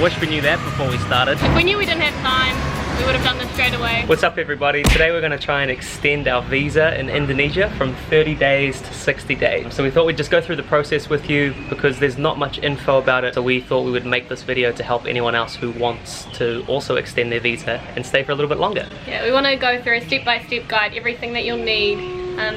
Wish we knew that before we started. If we knew we didn't have time, we would have done this straight away. What's up everybody? Today we're going to try and extend our visa in Indonesia from 30 days to 60 days. So we thought we'd just go through the process with you because there's not much info about it. So we thought we would make this video to help anyone else who wants to also extend their visa and stay for a little bit longer. Yeah, we want to go through a step-by-step guide, everything that you'll need,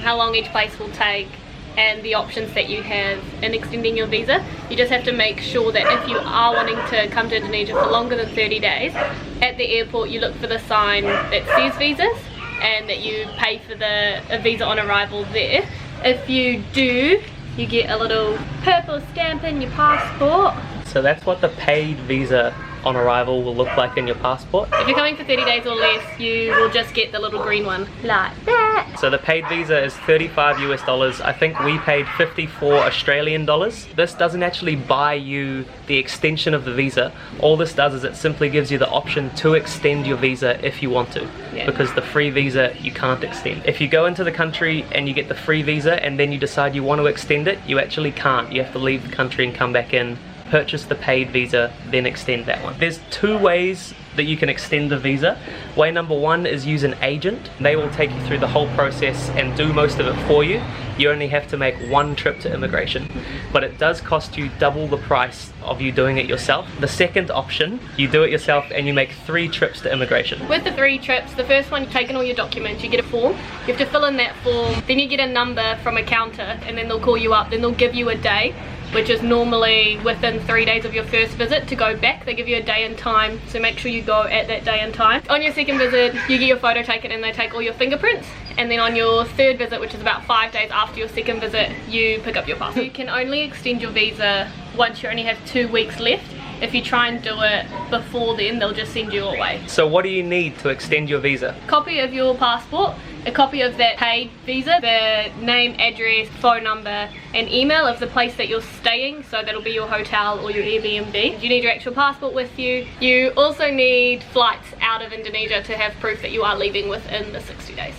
how long each place will take, and the options that you have in extending your visa. You just have to make sure that if you are wanting to come to Indonesia for longer than 30 days, at the airport you look for the sign that says visas and that you pay for a visa on arrival there. If you do, you get a little purple stamp in your passport. So that's what the paid visa on arrival will look like in your passport. If you're coming for 30 days or less, you will just get the little green one like that. So the paid visa is 35 US dollars. I think we paid 54 Australian dollars. This doesn't actually buy you the extension of the visa. All this does is it simply gives you the option to extend your visa if you want to. Yeah. Because the free visa you can't extend. If you go into the country and you get the free visa and then you decide you want to extend it, you actually can't. You have to leave the country and come back in, purchase the paid visa, then extend that one. There's two ways that you can extend the visa. Way number one is use an agent. They will take you through the whole process and do most of it for you. You only have to make one trip to immigration, but it does cost you double the price of you doing it yourself. The second option, you do it yourself and you make 3 trips to immigration. With the 3 trips, the first one, you've taken all your documents, you get a form, you have to fill in that form, then you get a number from a counter and then they'll call you up, then they'll give you a day, which is normally within 3 days of your first visit to go back. They give you a day and time, so make sure you go at that day and time. On your second visit, you get your photo taken and they take all your fingerprints, and then on your third visit, which is about 5 days after your second visit, you pick up your passport. You can only extend your visa once you only have 2 weeks left. If you try and do it before then, they'll just send you away. So what do you need to extend your visa? Copy of your passport, a copy of that paid visa, the name, address, phone number, and email of the place that you're staying, so that'll be your hotel or your Airbnb. You need your actual passport with you. You also need flights out of Indonesia to have proof that you are leaving within the 60 days.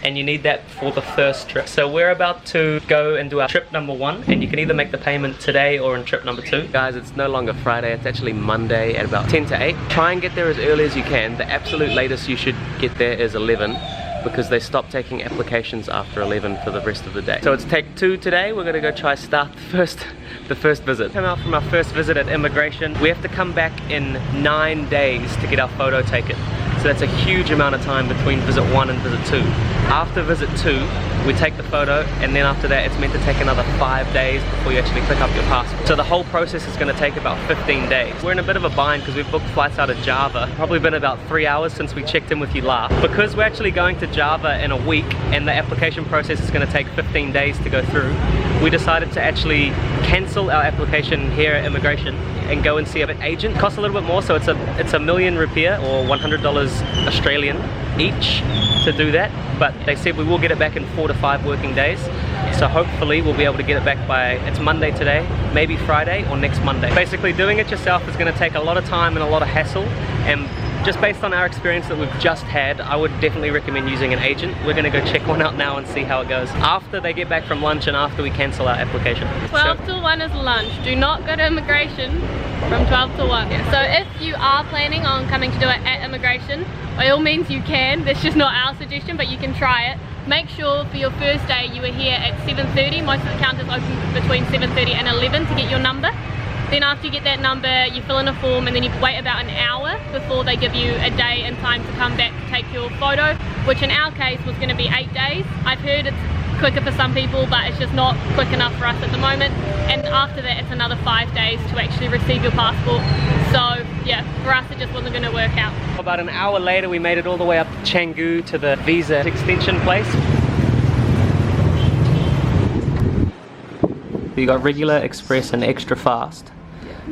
And you need that for the first trip. So we're about to go and do our trip number 1, and you can either make the payment today or in trip number 2. Guys, it's no longer Friday, it's actually Monday at about 10 to 8. Try and get there as early as you can. The absolute latest you should get there is 11, because they stop taking applications after 11 for the rest of the day. So it's take 2 today. We're gonna go try start the first visit. Come out from our first visit at immigration. We have to come back in 9 days to get our photo taken. So that's a huge amount of time between visit 1 and visit 2. After visit 2, we take the photo, and then after that it's meant to take another 5 days before you actually pick up your passport. So the whole process is going to take about 15 days. We're in a bit of a bind because we've booked flights out of Java. Probably been about 3 hours since we checked in with you last. Because we're actually going to Java in a week and the application process is going to take 15 days to go through, we decided to actually cancel our application here at immigration and go and see an agent. It costs a little bit more, so it's a million rupiah or $100 Australian each to do that, but they said we will get it back in 4 to 5 working days. So hopefully we'll be able to get it back by, it's Monday today, maybe Friday or next Monday. Basically doing it yourself is going to take a lot of time and a lot of hassle, and just based on our experience that we've just had, I would definitely recommend using an agent. We're going to go check one out now and see how it goes after they get back from lunch and after we cancel our application. 12 to 1 is lunch. Do not go to immigration from 12 to 1. So if you are planning on coming to do it at immigration, by all means you can. That's just not our suggestion, but you can try it. Make sure for your first day you are here at 7:30. Most of the counters open between 7:30 and 11 to get your number. Then after you get that number, you fill in a form and then you wait about an hour before they give you a day and time to come back to take your photo, which in our case was going to be 8 days. I've heard it's quicker for some people, but it's just not quick enough for us at the moment. And after that, it's another 5 days to actually receive your passport. So yeah, for us it just wasn't going to work out. About an hour later, we made it all the way up to Canggu to the visa extension place. You got regular, express and extra fast.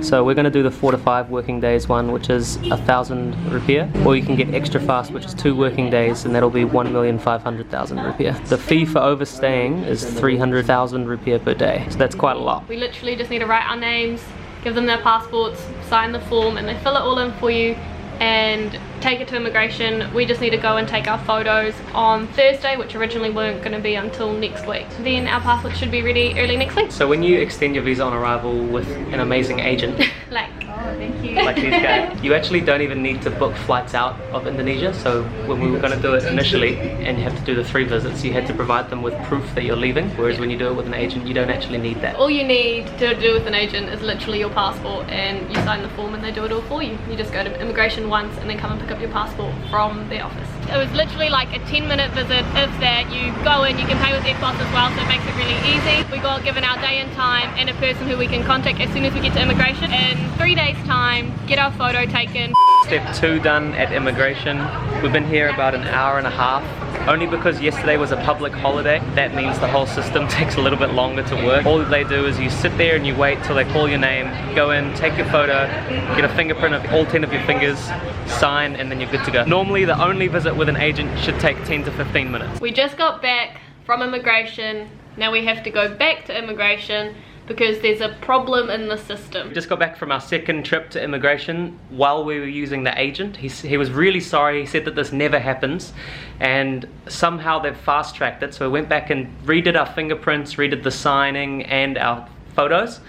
So we're going to do the 4 to 5 working days one, which is 1,000 rupiah, or you can get extra fast, which is 2 working days, and that'll be 1,500,000 rupiah. The fee for overstaying is 300,000 rupiah per day, so that's quite a lot. We literally just need to write our names, give them their passports, sign the form, and they fill it all in for you and take it to immigration. We just need to go and take our photos on Thursday, which originally weren't going to be until next week. Then our passport should be ready early next week. So when you extend your visa on arrival with an amazing agent, like thank you. Like these guys. You actually don't even need to book flights out of Indonesia. So when we were going to do it initially, and you have to do the 3 visits, you had to provide them with proof that you're leaving. Whereas when you do it with an agent, you don't actually need that. All you need to do with an agent is literally your passport, and you sign the form and they do it all for you. You just go to immigration once and then come and pick up your passport from the office. It was literally like a 10-minute visit, if that. You go in, you can pay with EFTPOS as well, so it makes it really easy. We got given our day and time and a person who we can contact as soon as we get to immigration. In 3 days time, get our photo taken. Step 2 done at immigration. We've been here about an hour and a half. Only because yesterday was a public holiday, that means the whole system takes a little bit longer to work. All that they do is you sit there and you wait till they call your name, go in, take your photo, get a fingerprint of all 10 of your fingers, sign, and then you're good to go. Normally the only visit with an agent should take 10 to 15 minutes. We just got back from immigration. Now we have to go back to immigration because there's a problem in the system. We just got back from our 2nd trip to immigration while we were using the agent. He was really sorry. He said that this never happens, and somehow they've fast-tracked it. So we went back and redid our fingerprints, redid the signing and our photos.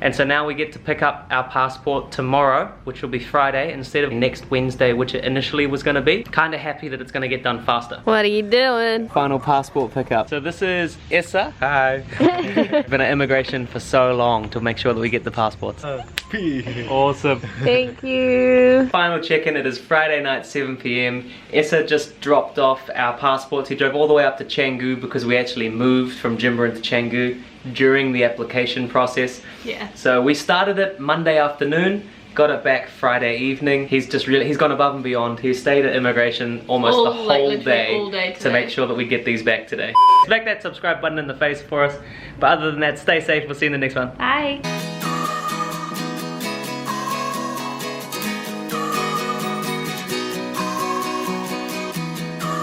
And so now we get to pick up our passport tomorrow, which will be Friday, instead of next Wednesday, which it initially was going to be. Kind of happy that it's going to get done faster. What are you doing? Final passport pickup. So this is Issa. Hi. We've been at immigration for so long to make sure that we get the passports. Awesome. Thank you. Final check-in, it is Friday night, 7 p.m. Issa just dropped off our passports. He drove all the way up to Canggu because we actually moved from Jimbaran to Canggu during the application process. Yeah. So we started it Monday afternoon, got it back Friday evening. He's gone above and beyond. He stayed at immigration almost the whole day to make sure that we get these back today. Smack that subscribe button in the face for us. But other than that, stay safe. We'll see you in the next one. Bye.